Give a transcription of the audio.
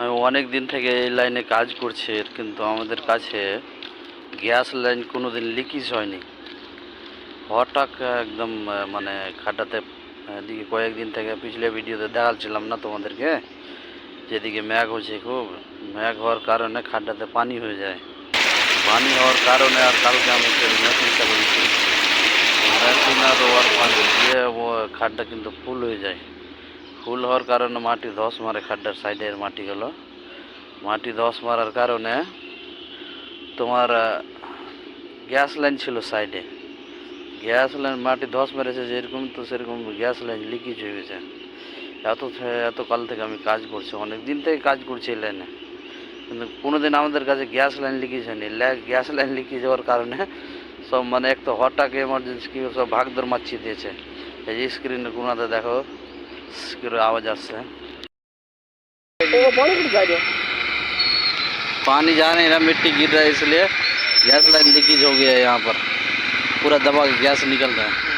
আমি অনেক দিন থেকে এই লাইনে কাজ করছি, কিন্তু আমাদের কাছে গ্যাস লাইন কোনো দিন লিকেজ হয়নি। হঠাৎ একদম মানে খাড্ডাতে এদিকে কয়েকদিন থেকে পিছলে ভিডিওতে দেখাচ্ছিলাম না তোমাদেরকে, যেদিকে ম্যাঘ হচ্ছে, খুব ম্যাঘ হওয়ার কারণে খাড্ডাতে পানি হয়ে যায়। পানি হওয়ার কারণে আর কালকে আমি মেশিন চালিয়েছি, মেশিন আর ওয়ার পানি দিয়ে ও খাড্ডা কিন্তু ফুল হয়ে যায়। ফুল হওয়ার কারণে মাটি ধস মারে, খাড্ডার সাইডের মাটিগুলো মাটি ধস মারার কারণে তোমার গ্যাস লাইন ছিল সাইডে, গ্যাস লাইন মাটি ধস মেরেছে যেরকম, তো সেরকম গ্যাস লাইন লিকেজ হয়ে গেছে। এত কাল থেকে আমি কাজ করছি, অনেক দিন থেকে কাজ করছি এই লাইনে, কিন্তু কোনোদিন আমাদের কাছে গ্যাস লাইন লিকেজ হয়নি। গ্যাস লাইন লিকেজ হওয়ার কারণে সব মানে এক তো হঠাৎ এমার্জেন্সি কি সব ভাগদৌড় মাছিয়ে দিয়েছে। এই যে স্ক্রিনে কোনাতে দেখো আওয়াজ আসছে, पानी जा नहीं रहा, मिट्टी गिर रहा है, इसलिए गैस लाइन लीकेज हो गया है। यहाँ पर पूरा दबा के गैस निकल रहा है।